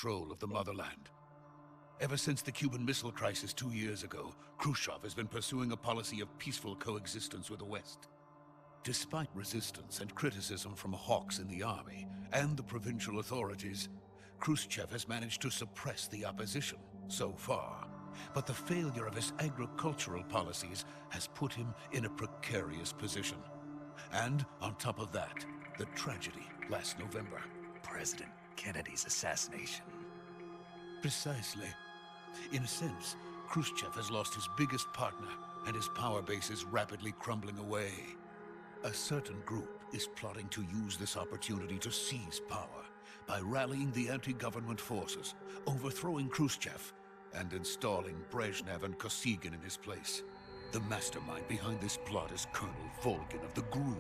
control of the motherland. Ever since the Cuban Missile Crisis 2 years ago, Khrushchev has been pursuing a policy of peaceful coexistence with the West. Despite resistance and criticism from hawks in the army and the provincial authorities, Khrushchev has managed to suppress the opposition so far. But the failure of his agricultural policies has put him in a precarious position. And on top of that, the tragedy last November. President Kennedy's assassination. Precisely. In a sense, Khrushchev has lost his biggest partner, and his power base is rapidly crumbling away. A certain group is plotting to use this opportunity to seize power by rallying the anti-government forces, overthrowing Khrushchev, and installing Brezhnev and Kosygin in his place. The mastermind behind this plot is Colonel Volgin of the GRU.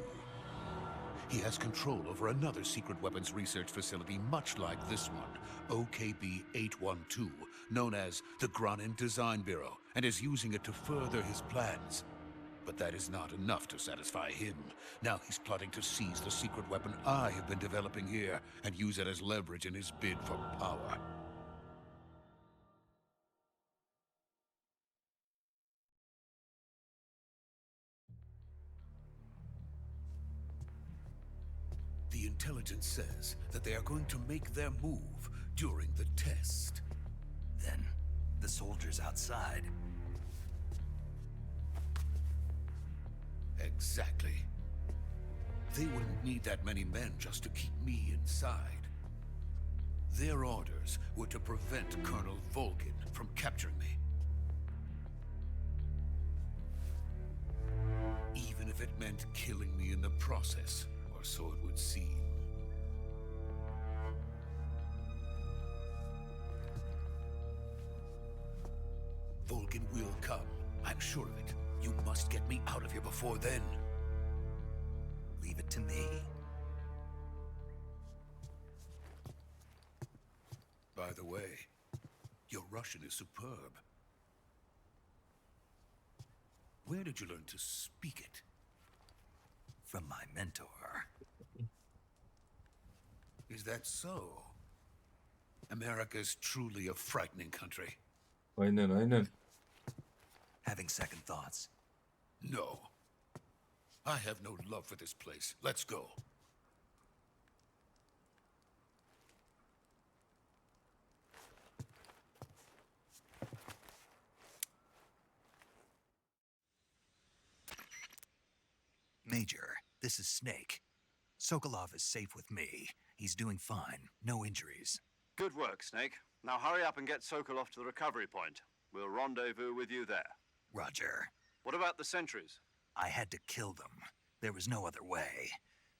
He has control over another secret weapons research facility much like this one, OKB-812, known as the Granin Design Bureau, and is using it to further his plans. But that is not enough to satisfy him. Now he's plotting to seize the secret weapon I have been developing here and use it as leverage in his bid for power. The intelligence says that they are going to make their move during the test. Then, the soldiers outside. Exactly. They wouldn't need that many men just to keep me inside. Their orders were to prevent Colonel Volgin from capturing me. Even if it meant killing me in the process, or so it would seem. Volgin will come, I'm sure of it. You must get me out of here before then. Leave it to me. By the way, your Russian is superb. Where did you learn to speak it? From my mentor. Is that so? America's truly a frightening country. Aynen aynen. Having second thoughts. No. I have no love for this place. Let's go. Major, this is Snake. Sokolov is safe with me. He's doing fine. No injuries. Good work, Snake. Now hurry up and get Sokolov to the recovery point. We'll rendezvous with you there. Roger. What about the sentries? I had to kill them. There was no other way.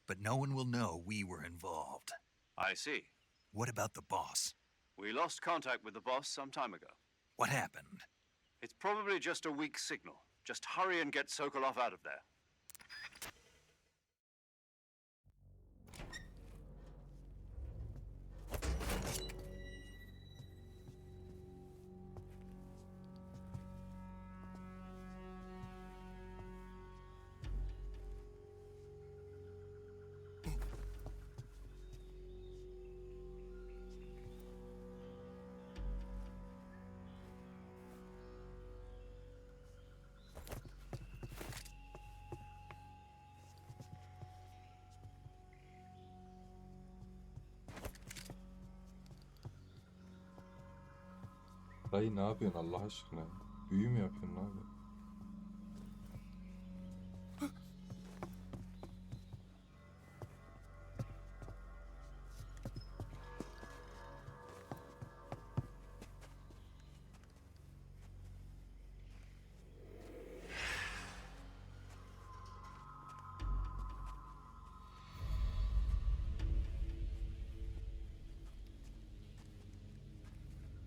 But no one will know we were involved. I see. What about the boss? We lost contact with the boss some time ago. What happened? It's probably just a weak signal. Just hurry and get Sokolov out of there. Dayı ne yapıyorsun Allah aşkına? Büyü mü yapıyorsun abi?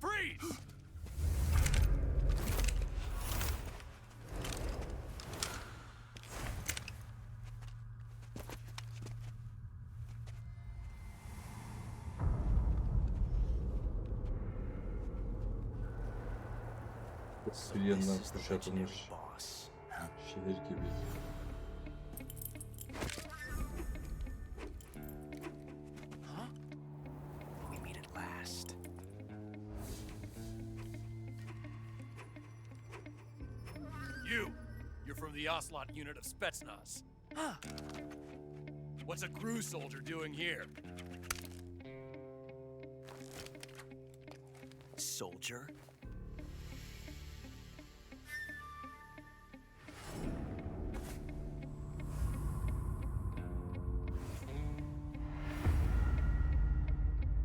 Freeze! Siryanlar This is the kuşatılmış legendary boss. Huh? şehir gibi. Huh? We meet at last. You're from the Ocelot unit of Spetsnaz. What's a crew soldier doing here? Soldier?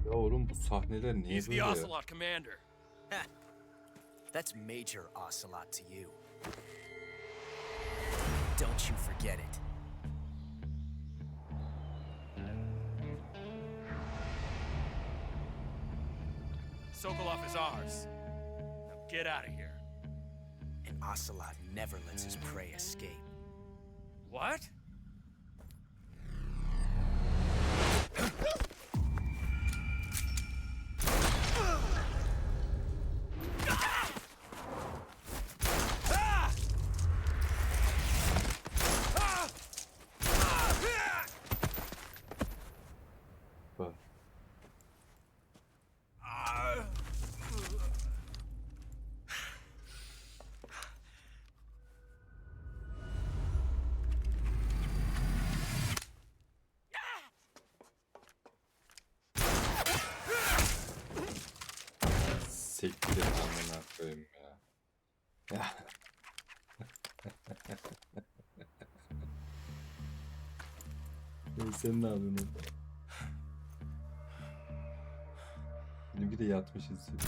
Ya oğlum bu sahneler niye He's böyle the ya? Ocelot commander. Heh. That's Major Ocelot to you. Don't you forget it. Sokolov is ours. Now get out of here. And Ocelot never lets his prey escape. What? Bak. Siktir et amına koyayım ya. Ya. Sen ne yapıyorsun orada? Benimki de yatmış hissediyor.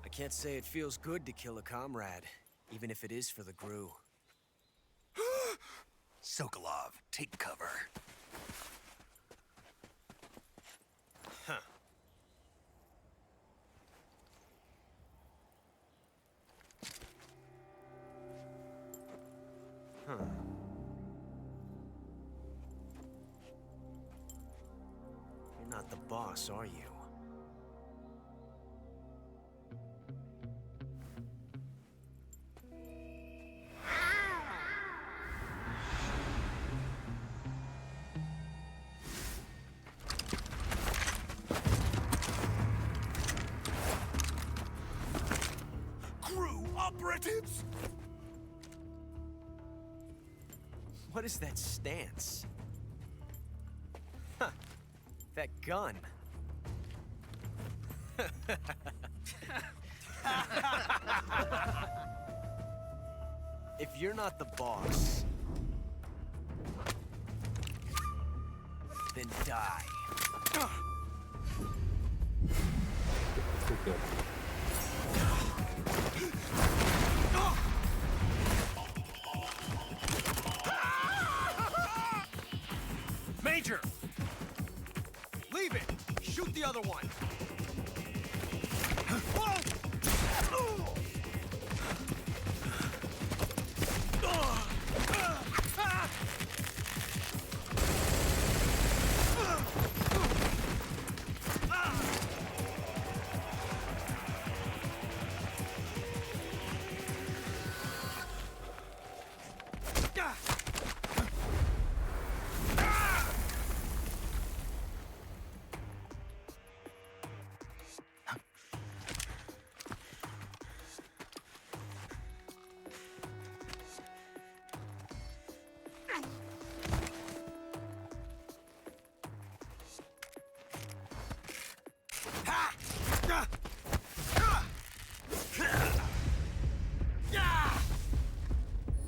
I can't say it feels good to kill a comrade, even if it is for the Gru. Sokolov, take cover. Huh. Huh. You're not the boss, are you? Crew operatives! What is that stance? Huh. That gun. If you're not the boss, then die. Çok yaptı. Major! Leave it! Shoot the other one!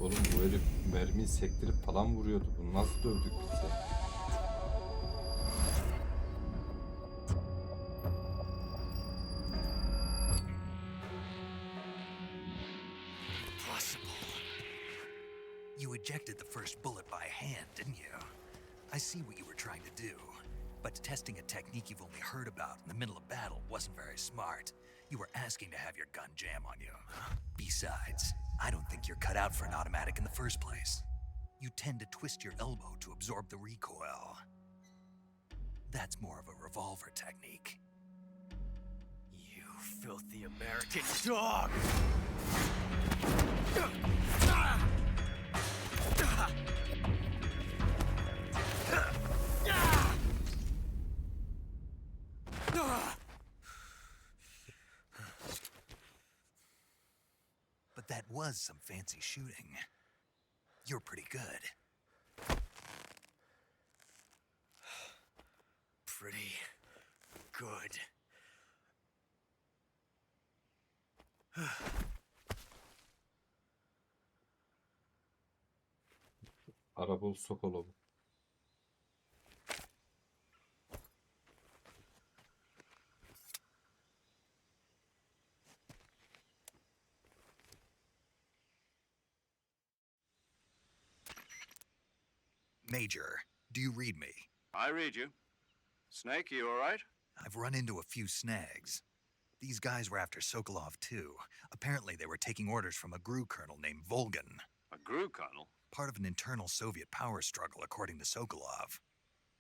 Oğlum bu herif mermiyi sektirip falan vuruyordu. Bunu nasıl dövdük biz ya? You ejected the first bullet by hand, didn't you? I see what you were trying to do. But testing a technique you've only heard about in the middle of battle wasn't very smart. You were asking to have your gun jam on you. Besides, I don't think you're cut out for an automatic in the first place. You tend to twist your elbow to absorb the recoil. That's more of a revolver technique. You filthy American dog! But that was some fancy shooting. You're pretty good. Pretty good. Arabul Sokolov. Major, do you read me? I read you. Snake, you all right? I've run into a few snags. These guys were after Sokolov, too. Apparently, they were taking orders from a GRU colonel named Volgan. A GRU colonel? Part of an internal Soviet power struggle, according to Sokolov.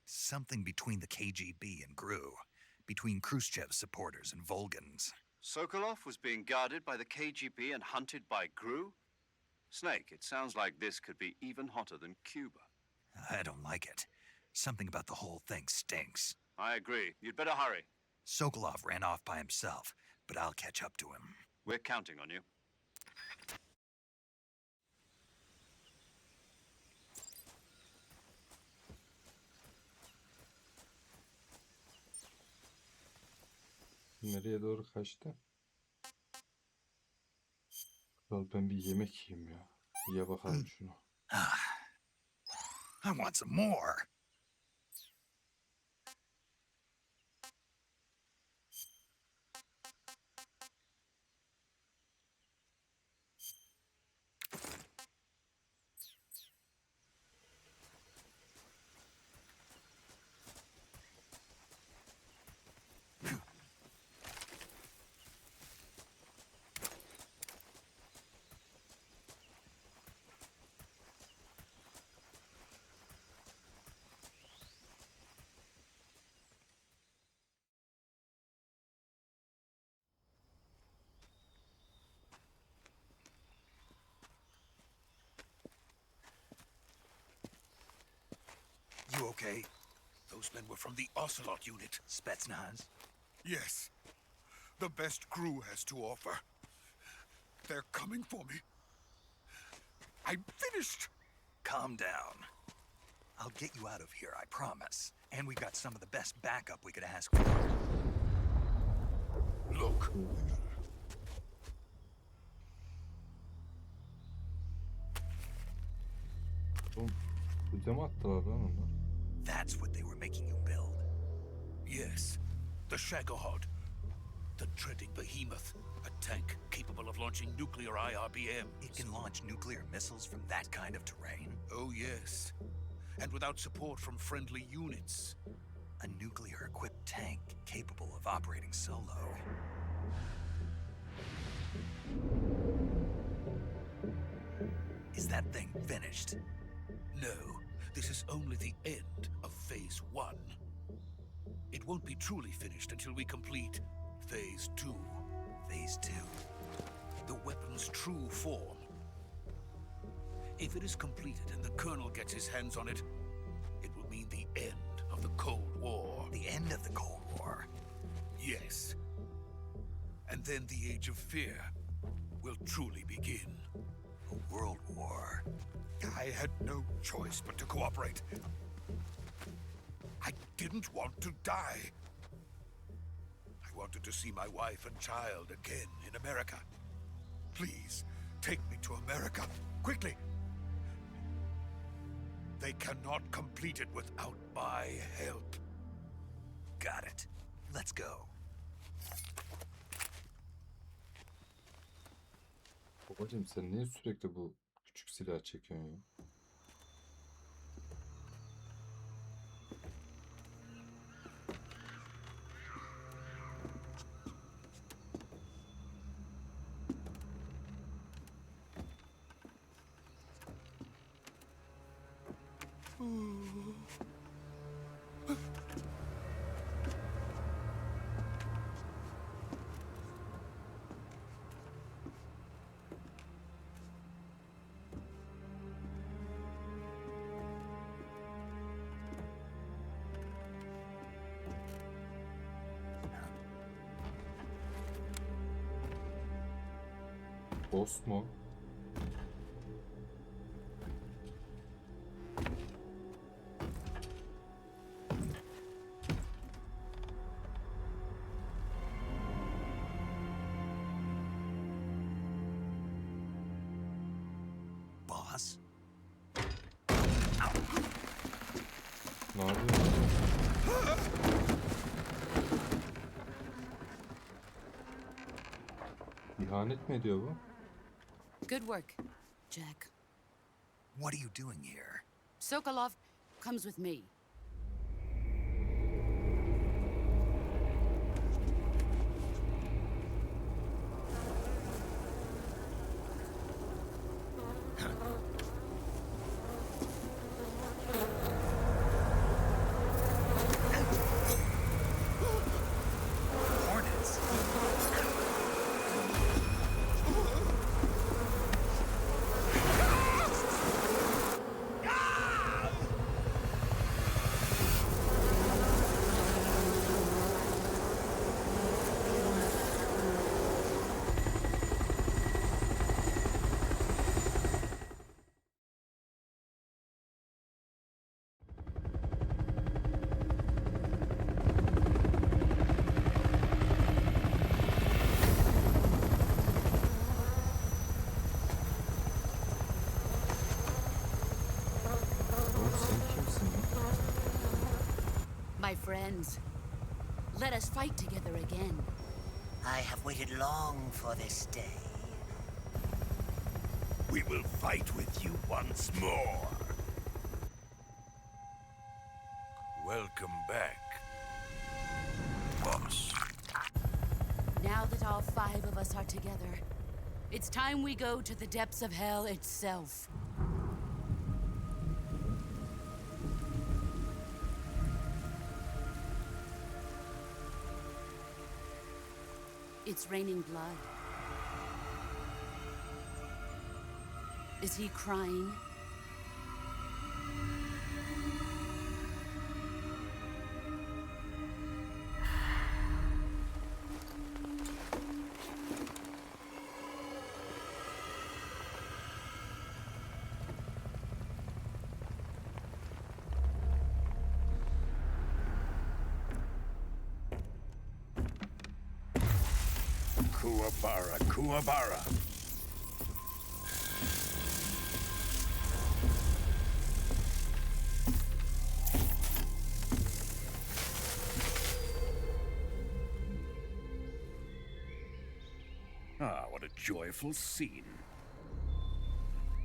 Something between the KGB and GRU. Between Khrushchev's supporters and Volgan's. Sokolov was being guarded by the KGB and hunted by GRU? Snake, it sounds like this could be even hotter than Cuba. I don't like it. Something about the whole thing stinks. I agree. You'd better hurry. Sokolov ran off by himself, but I'll catch up to him. We're counting on you. Nereye doğru kaçtı? Kral ben bir yemek yiyeyim ya. Ye bakalım şunu. I want some more. You okay? Those men were from the Ocelot unit. Spetsnaz? Yes. The best crew has to offer. They're coming for me. I'm finished. Calm down. I'll get you out of here, I promise. And we've got some of the best backup we could ask for. Look. Oğlum, bize mi attılar lan onlar? That's what they were making you build. Yes. The Shagohod. The dreaded behemoth. A tank capable of launching nuclear IRBM. It can launch nuclear missiles from that kind of terrain? Oh, yes. And without support from friendly units. A nuclear-equipped tank capable of operating solo. Is that thing finished? No, this is only the end of Phase 1. It won't be truly finished until we complete Phase 2. Phase 2. The weapon's true form. If it is completed and the Colonel gets his hands on it, it will mean the end of the Cold War. The end of the Cold War? Yes. And then the Age of Fear will truly begin. A world war. I had no choice but to cooperate. I didn't want to die. I wanted to see my wife and child again in America. Please, take me to America, quickly. They cannot complete it without my help. Got it. Let's go. Babacım sen niye sürekli bu küçük silah çekiyorsun ya? Ghost mu? Boss? Ne yapıyor? İhanet mi ediyor bu? Good work, Jack. What are you doing here? Sokolov comes with me. Hornets? Oğlum sen kimsin ya? My friends, let us fight together again. I have waited long for this day. We will fight with you once more. Welcome back, boss. Now that all 5 of us are together, it's time we go to the depths of hell itself. It's raining blood. Is he crying? Kuwabara, Kuwabara. Ah, what a joyful scene.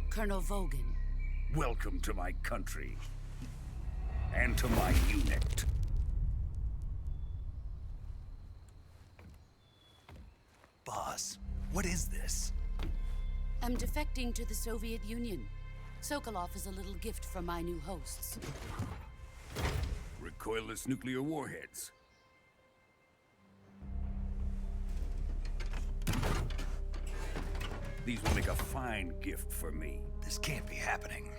Colonel Vogan. Welcome to my country. And to my unit. Boss, what is this? I'm defecting to the Soviet Union. Sokolov is a little gift from my new hosts. Recoilless nuclear warheads. These will make a fine gift for me. This can't be happening.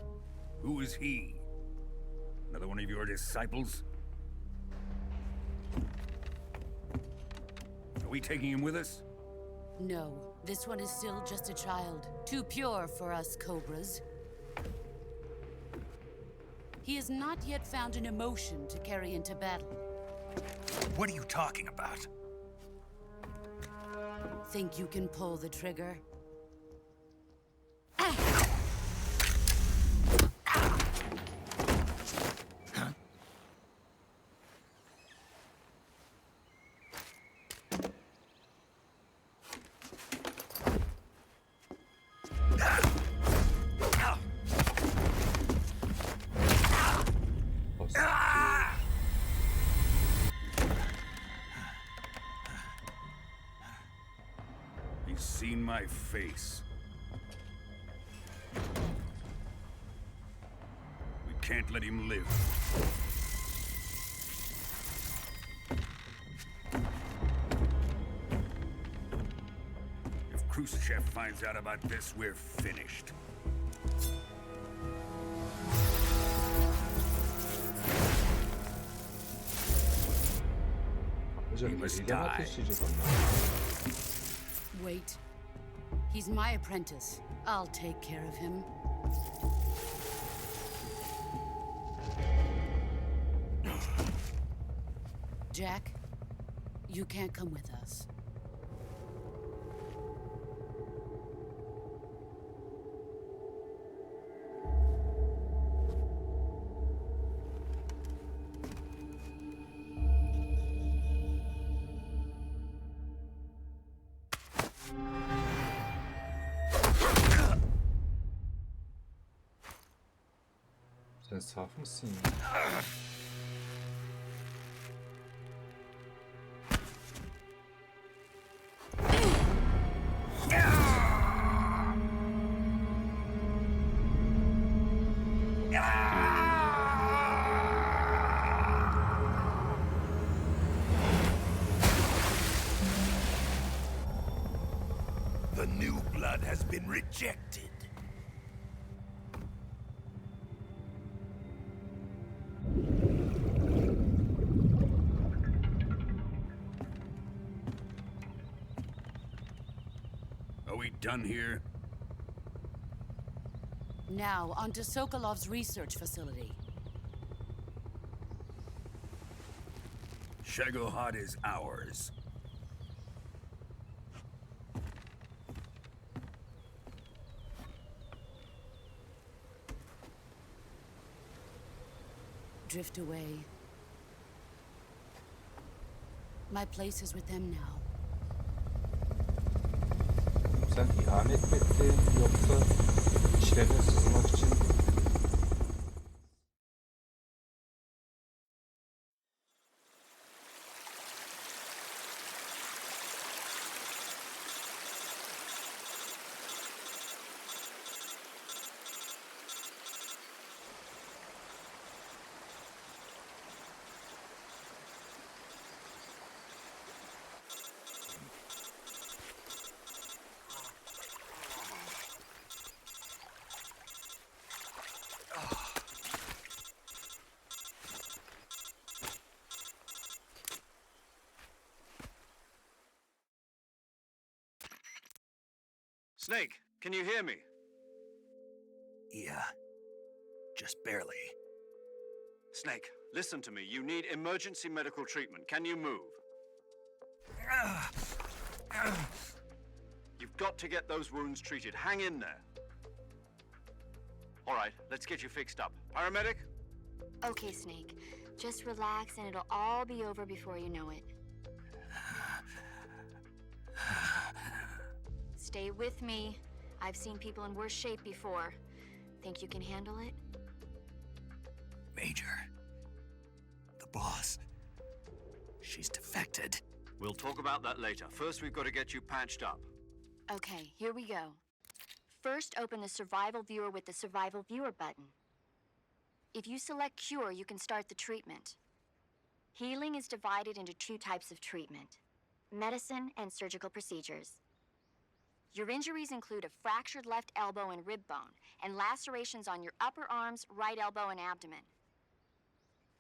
Who is he? Another one of your disciples? Are we taking him with us? No, this one is still just a child. Too pure for us Cobras. He has not yet found an emotion to carry into battle. What are you talking about? Think you can pull the trigger? He's seen my face. We can't let him live. If Khrushchev finds out about this, we're finished. Hocam He must eliyle mi die. ateşleyecek onlar? Wait. He's my apprentice. I'll take care of him. Jack, you can't come with us. Sen saf mısın ya? The new blood has been rejected. Are we done here? Now, onto Sokolov's research facility. Shagohod is ours. Drift away. My place is with them now. Sen ihanet mi ettin yoksa içlerine sızmak için? Snake, can you hear me? Yeah. Just barely. Snake, listen to me. You need emergency medical treatment. Can you move? You've got to get those wounds treated. Hang in there. All right, let's get you fixed up. Paramedic? Okay, Snake. Just relax and it'll all be over before you know it. Stay with me. I've seen people in worse shape before. Think you can handle it? Major. The boss. She's defected. We'll talk about that later. First, we've got to get you patched up. Okay, here we go. First, open the Survival Viewer with the Survival Viewer button. If you select Cure, you can start the treatment. Healing is divided into two types of treatment: medicine and surgical procedures. Your injuries include a fractured left elbow and rib bone, and lacerations on your upper arms, right elbow, and abdomen.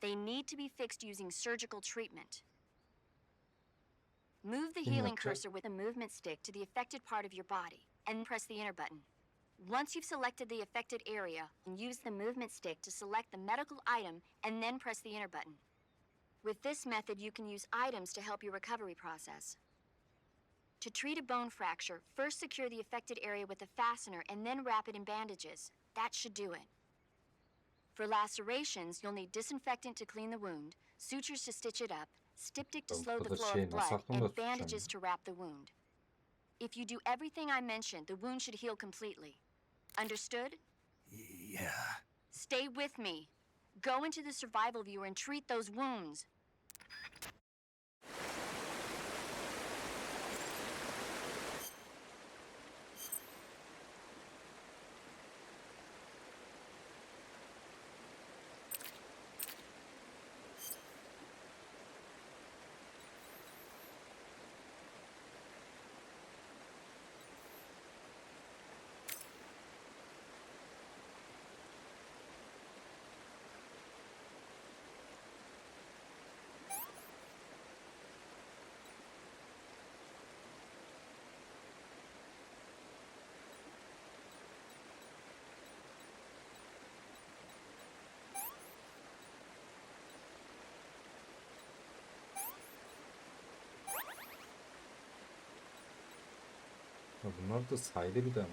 They need to be fixed using surgical treatment. Move the healing cursor with a movement stick to the affected part of your body, and press the enter button. Once you've selected the affected area, use the movement stick to select the medical item, and then press the enter button. With this method, you can use items to help your recovery process. To treat a bone fracture, first secure the affected area with a fastener and then wrap it in bandages. That should do it. For lacerations, you'll need disinfectant to clean the wound, sutures to stitch it up, styptic to slow the flow of blood, and bandages to wrap the wound. If you do everything I mentioned, the wound should heal completely. Understood? Yeah. Stay with me. Go into the Survival Viewer and treat those wounds. Ya bunlar da sayılı bir de mi?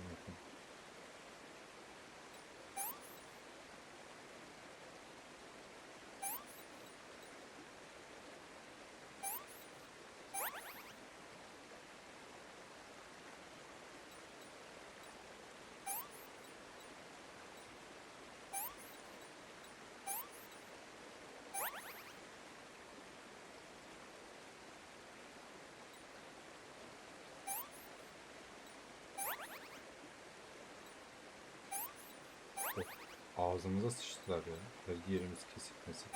Ağzımıza sıçtılar ya. Her yerimiz kesik mesik.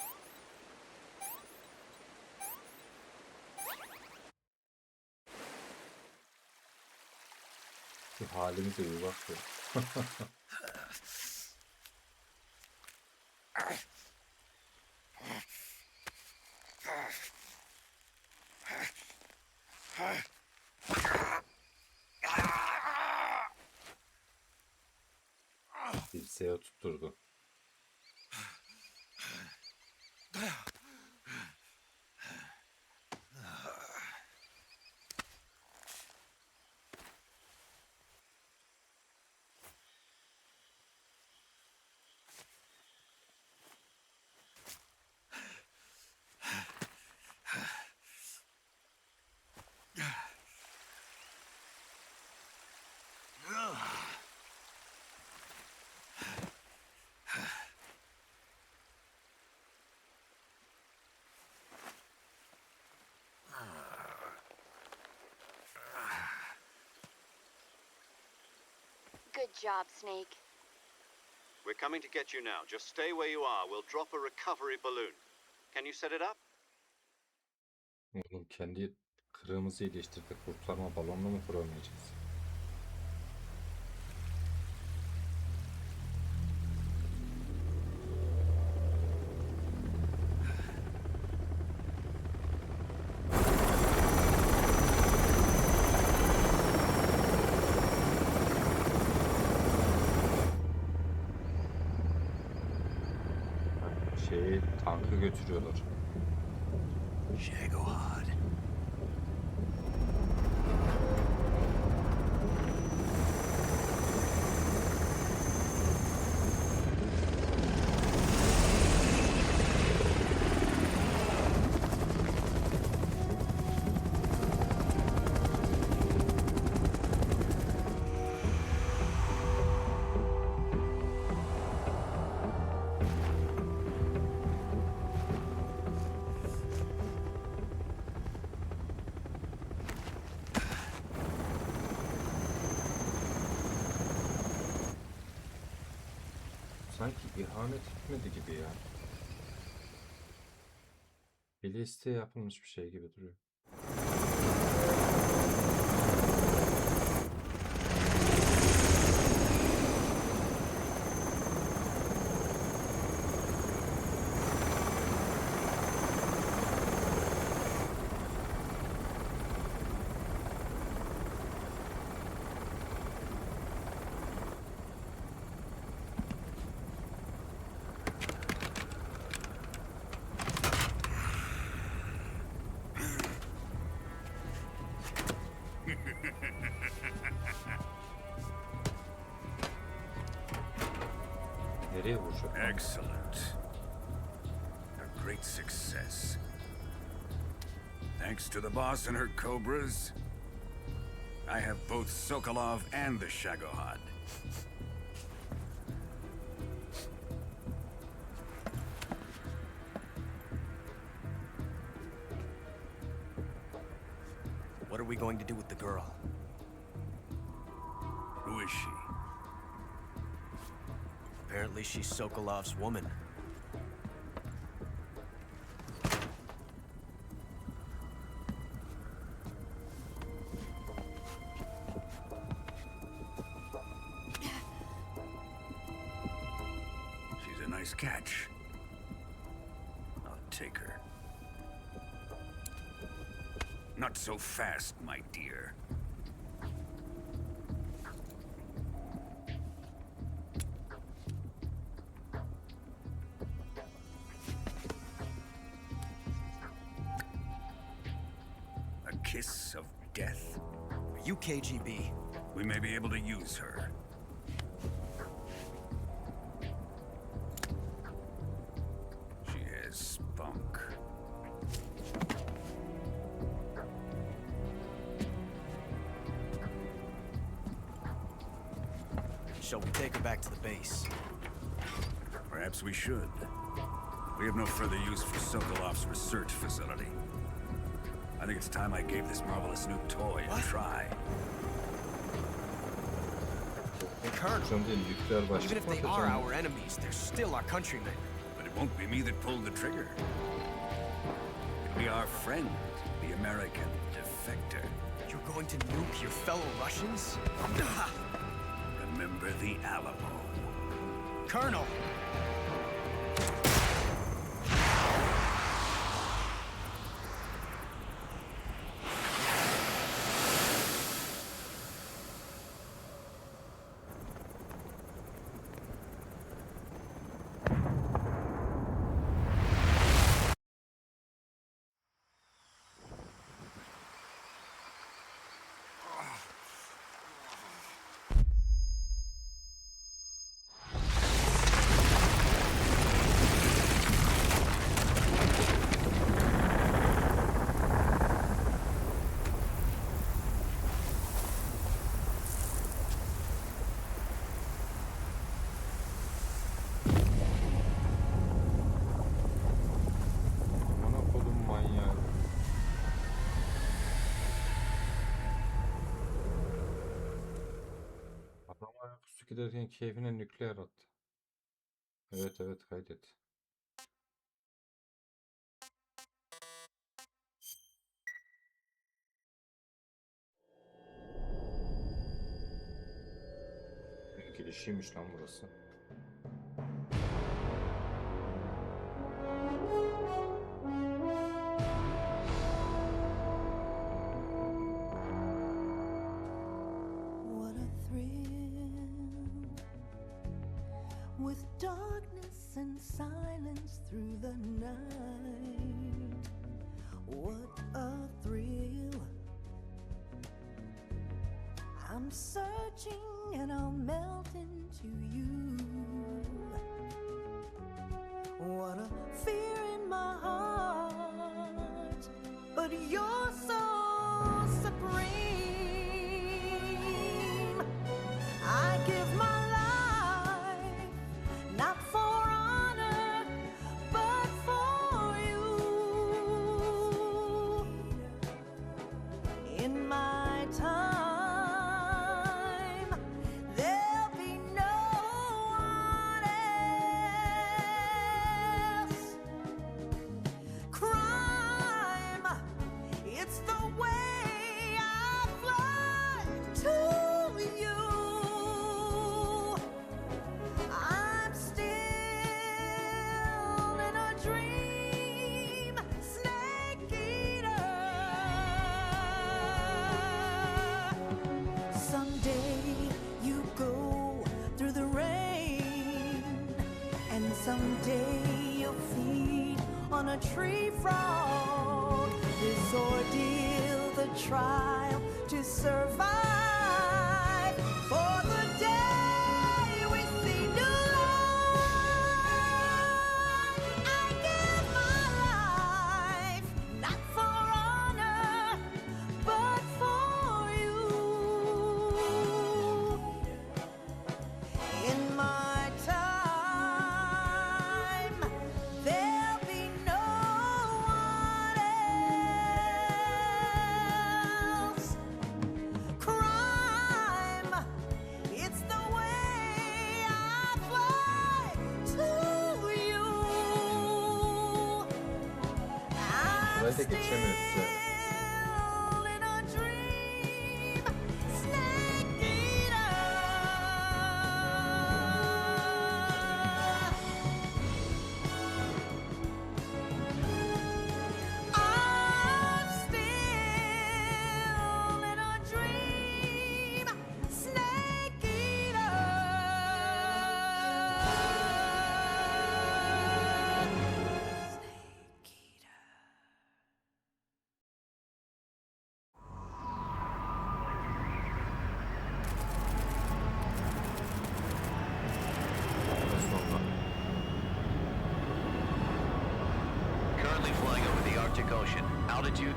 Şu halimize bir bak ya. Dirseğe tutturdu. Good job, Snake. We're coming to get you now. Just stay where you are. We'll drop a recovery balloon. Can you set it up? Oğlum kendi kırığımızı iyileştirdik. Kurtarma balonunu mu kuramayacağız? Tankı götürüyorlar. Shagohod. Sanki ihanet etmedi gibi ya. Bile isteye yapılmış bir şey gibi duruyor. Nereye vuracak? Excellent. A great success. Thanks to the boss and her cobras, I have both Sokolov and the Shagohod. What are we going to do with the girl? Who is she? Apparently she's Sokolov's woman. She's a nice catch. I'll take her. Not so fast, my dear. A kiss of death? Are you KGB? we may be able to use her. She has spunk. Shall we take her back to the base? Perhaps we should. We have no further use for Sokolov's research facility. I think it's time I gave this marvelous new toy a try. Colonel, Sen değil, nükleer even if başlık they mı are atacaksın? our enemies, they're still our countrymen. But it won't be me that pulled the trigger. It'll be our friend, the American defector. You're going to nuke your fellow Russians? Remember the Alamo. Colonel! Amına kodum manyağı. Adam ayaküstü giderken keyfine nükleer attı. Evet evet, kaydet. Girişiymiş lan burası. What a thrill, with darkness and silence through the night. What a thrill, I'm searching and I'll melt into you. What a fear in my heart, but you're so supreme. I give my life, not for honor, but for you. In my time, there'll be no one else. Crime, it's the way I fly to you. I'm still in a dream, snake eater. Someday you go through the rain, and someday you'll feed on a tree frog. This ordeal, the trial to survive, for the day we see new light. I give my life, not for honor, but for you. In my time, there'll be no one else. Crime, it's the way I fly to you. I'm Burayı da geçemiyoruz ya.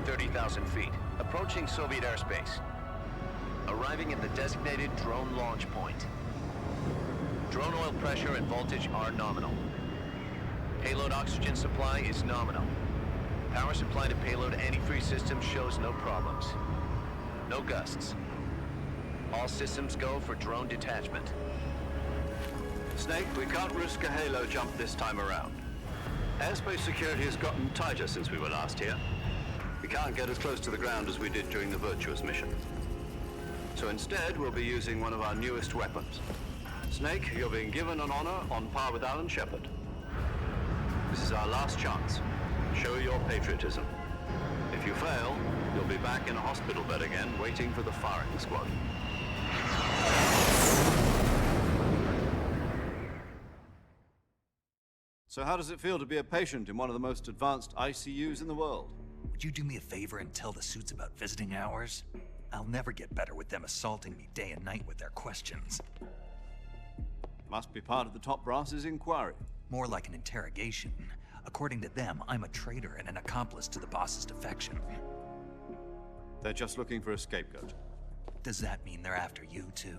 30,000 feet, approaching Soviet airspace. Arriving at the designated drone launch point. Drone oil pressure and voltage are nominal. Payload oxygen supply is nominal. Power supply to payload antifreeze system shows no problems. No gusts. All systems go for drone detachment. Snake, we can't risk a halo jump this time around. Airspace security has gotten tighter since we were last here. We can't get as close to the ground as we did during the Virtuous mission. So instead, we'll be using one of our newest weapons. Snake, you're being given an honor on par with Alan Shepard. This is our last chance. Show your patriotism. If you fail, you'll be back in a hospital bed again, waiting for the firing squad. So how does it feel to be a patient in one of the most advanced ICUs in the world? Would you do me a favor and tell the suits about visiting hours? I'll never get better with them assaulting me day and night with their questions. Must be part of the top brass's inquiry. More like an interrogation. According to them, I'm a traitor and an accomplice to the boss's defection. They're just looking for a scapegoat. Does that mean they're after you too?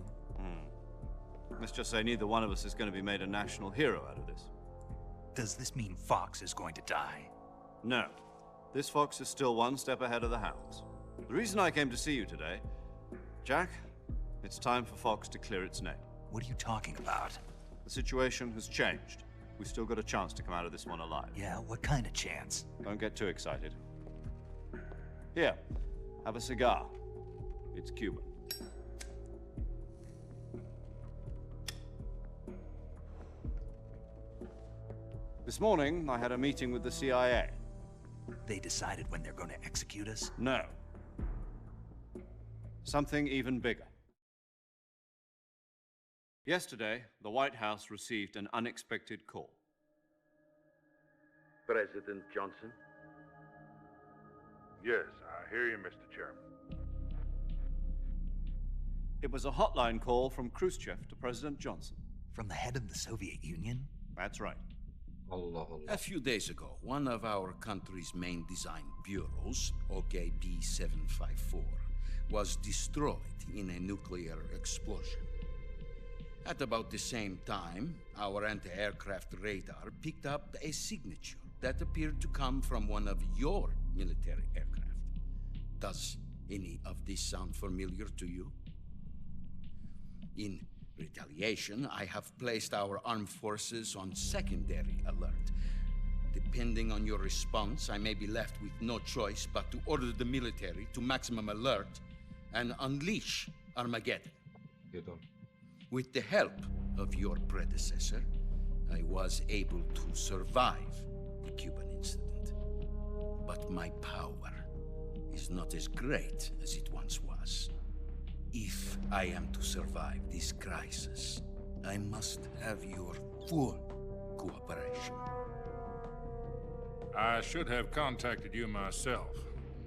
Let's just say neither one of us is going to be made a national hero out of this. Does this mean Fox is going to die? No. This fox is still one step ahead of the hounds. The reason I came to see you today, Jack, it's time for Fox to clear its name. What are you talking about? The situation has changed. We've still got a chance to come out of this one alive. Yeah, what kind of chance? Don't get too excited. Here, have a cigar. It's Cuban. This morning, I had a meeting with the CIA. They decided when they're going to execute us? No. Something even bigger. Yesterday, the White House received an unexpected call. President Johnson? Yes, I hear you, Mr. Chairman. It was a hotline call from Khrushchev to President Johnson. From the head of the Soviet Union? That's right. A few days ago, one of our country's main design bureaus, OKB 754, was destroyed in a nuclear explosion. At about the same time, our anti-aircraft radar picked up a signature that appeared to come from one of your military aircraft. Does any of this sound familiar to you? In retaliation, I have placed our armed forces on secondary alert. Depending on your response, I may be left with no choice but to order the military to maximum alert and unleash Armageddon. With the help of your predecessor, I was able to survive the Cuban incident. But my power is not as great as it once was. If I am to survive this crisis, I must have your full cooperation. I should have contacted you myself.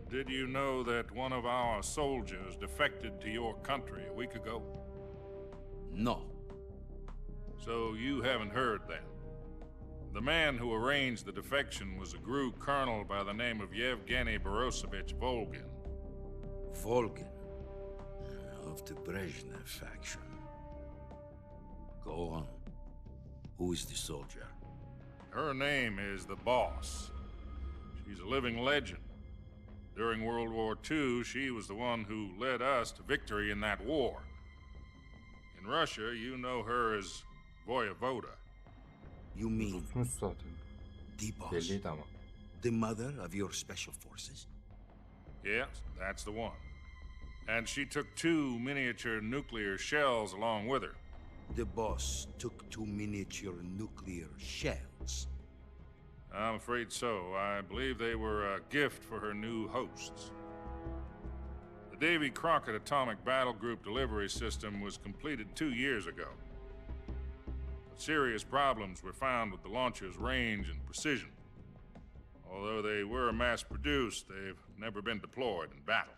Did you know that one of our soldiers defected to your country a week ago? No. So you haven't heard then. The man who arranged the defection was a GRU colonel by the name of Yevgeny Borosovich Volgin. Volgin? Of the Brezhnev faction. Go on. Who is the soldier? Her name is the Boss. She's a living legend. During World War II, she was the one who led us to victory in that war. In Russia, you know her as Voyevoda. You mean the boss? Belliydi ama. The mother of your special forces? Yes, that's the one. And she took 2 miniature nuclear shells along with her. The boss took 2 miniature nuclear shells? I'm afraid so. I believe they were a gift for her new hosts. The Davy Crockett Atomic Battle Group delivery system was completed 2 years ago. But serious problems were found with the launcher's range and precision. Although they were mass-produced, they've never been deployed in battle.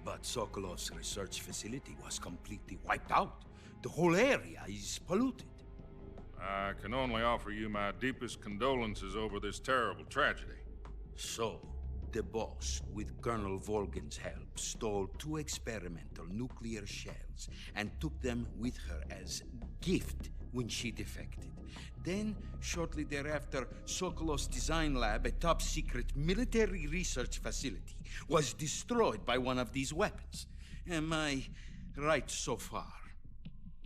But Sokolov's research facility was completely wiped out. The whole area is polluted. I can only offer you my deepest condolences over this terrible tragedy. So, The boss, with Colonel Volgin's help, stole 2 experimental nuclear shells and took them with her as gift when she defected. Then, shortly thereafter, Sokolov's design lab, a top-secret military research facility, was destroyed by one of these weapons. Am I right so far?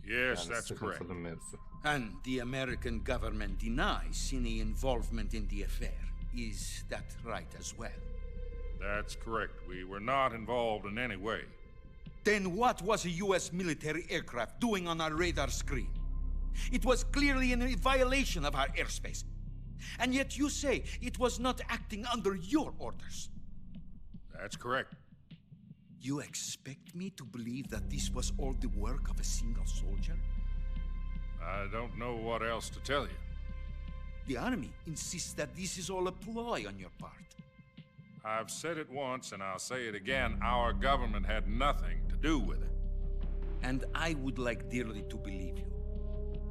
Yes, that's correct. And the American government denies any involvement in the affair. Is that right as well? That's correct. We were not involved in any way. Then what was a U.S. military aircraft doing on our radar screen? It was clearly in a violation of our airspace. And yet you say it was not acting under your orders. That's correct. You expect me to believe that this was all the work of a single soldier? I don't know what else to tell you. The Army insists that this is all a ploy on your part. I've said it once, and I'll say it again. Our government had nothing to do with it. And I would like dearly to believe you.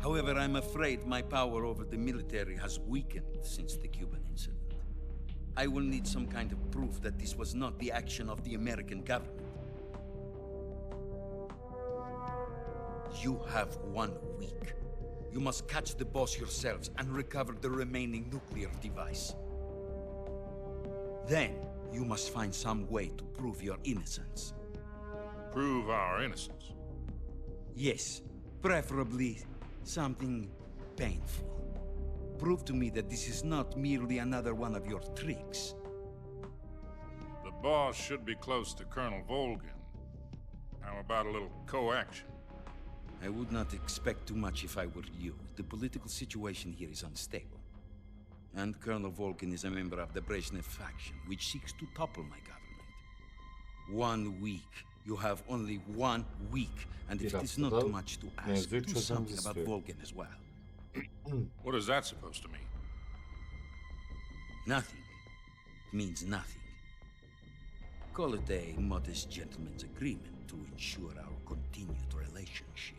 However, I'm afraid my power over the military has weakened since the Cuban incident. I will need some kind of proof that this was not the action of the American government. You have 1 week. You must catch the boss yourselves and recover the remaining nuclear device. Then, you must find some way to prove your innocence. Prove our innocence? Yes, preferably something painful. Prove to me that this is not merely another one of your tricks. The boss should be close to Colonel Volgin. How about a little co-action? I would not expect too much if I were you. The political situation here is unstable. And Colonel Volgin is a member of the Brezhnev faction, which seeks to topple my government. 1 week. You have only 1 week. And if it is not too much to ask, do something about Volgin as well. What is that supposed to mean? Nothing. It means nothing. Call it a modest gentleman's agreement to ensure our continued relationship.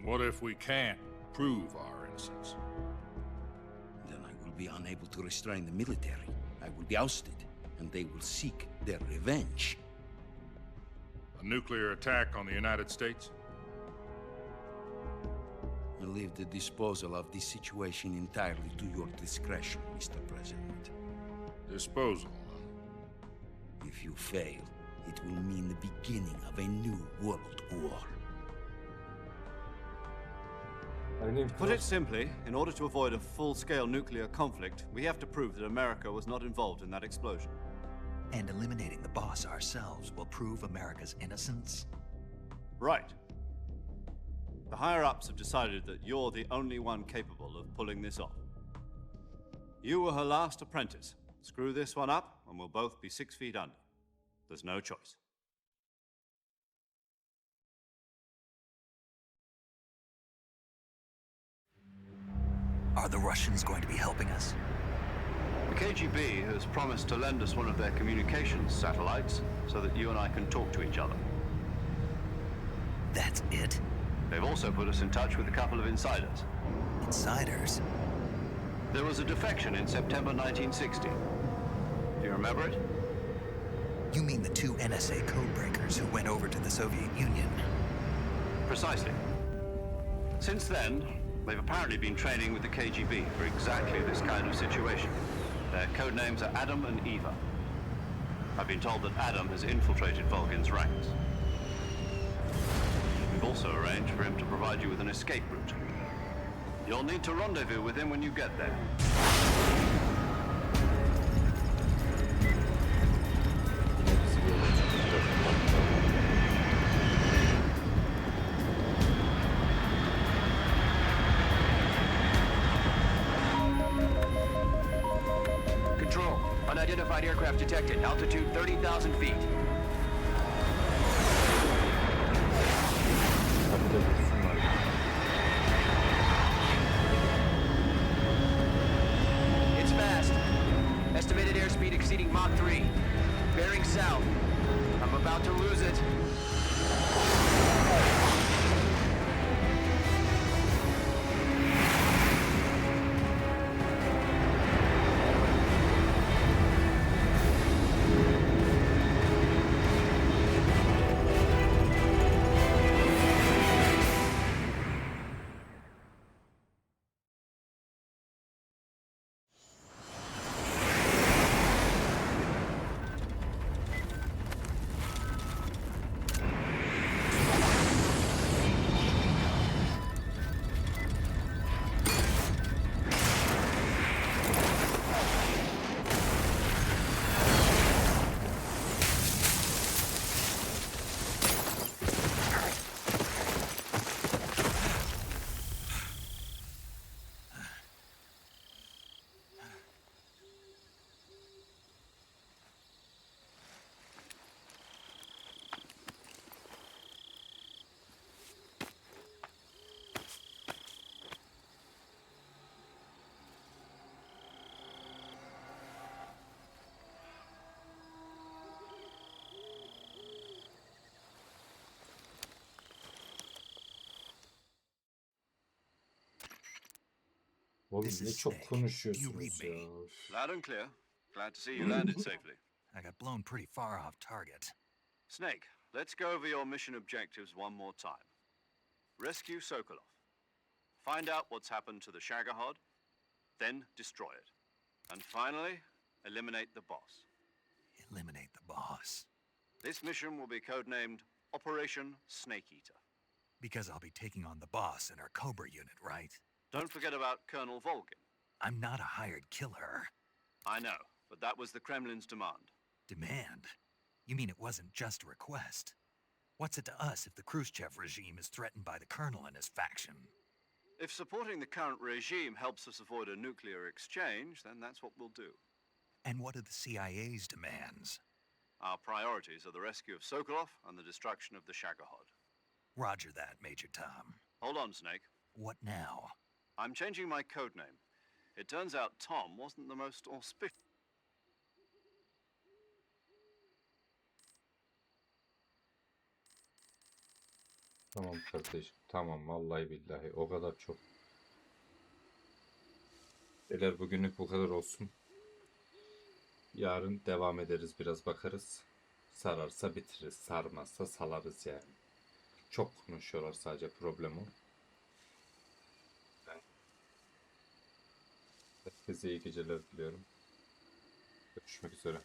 What if we can't prove our innocence? Then I will be unable to restrain the military. I will be ousted, and they will seek their revenge. A nuclear attack on the United States? I leave the disposal of this situation entirely to your discretion, Mr. President. Disposal? If you fail, it will mean the beginning of a new world war. To put it simply, in order to avoid a full-scale nuclear conflict, we have to prove that America was not involved in that explosion. And eliminating the boss ourselves will prove America's innocence? Right. The higher-ups have decided that you're the only one capable of pulling this off. You were her last apprentice. Screw this one up, and we'll both be 6 feet under. There's no choice. Are the Russians going to be helping us? The KGB has promised to lend us one of their communications satellites so that you and I can talk to each other. That's it? They've also put us in touch with a couple of insiders. Insiders? There was a defection in September 1960. Do you remember it? You mean the 2 NSA codebreakers who went over to the Soviet Union? Precisely. Since then, they've apparently been training with the KGB for exactly this kind of situation. Their code names are Adam and Eva. I've been told that Adam has infiltrated Volgin's ranks. We've also arranged for him to provide you with an escape route. You'll need to rendezvous with him when you get there. Control. Unidentified aircraft detected. Altitude 30,000 feet. It's fast. Estimated airspeed exceeding Mach 3. Bearing south. I'm about to lose it. Oğlum This ne is çok Snake. Do you read konuşuyorsunuz me? ya. Üf. Loud and clear. Glad to see you landed safely. I got blown pretty far off target. Snake, let's go over your mission objectives one more time. Rescue Sokolov. Find out what's happened to the Shagohod, then destroy it. And finally, eliminate the boss. Eliminate the boss. This mission will be codenamed Operation Snake Eater. Because I'll be taking on the boss in our Cobra unit, right? Don't forget about Colonel Volgin. I'm not a hired killer. I know, but that was the Kremlin's demand. Demand? You mean it wasn't just a request? What's it to us if the Khrushchev regime is threatened by the colonel and his faction? If supporting the current regime helps us avoid a nuclear exchange, then that's what we'll do. And what are the CIA's demands? Our priorities are the rescue of Sokolov and the destruction of the Shagohod. Roger that, Major Tom. Hold on, Snake. What now? I'm changing my code name. It turns out Tom wasn't the most auspicious. Tamam kardeşim. Tamam vallahi billahi. O kadar çok. Beyler bugünlük bu kadar olsun. Yarın devam ederiz, biraz bakarız. Sararsa bitiririz. Sarmazsa salarız yani. Çok konuşuyorlar, sadece problem o. Herkese iyi geceler diliyorum. Görüşmek üzere.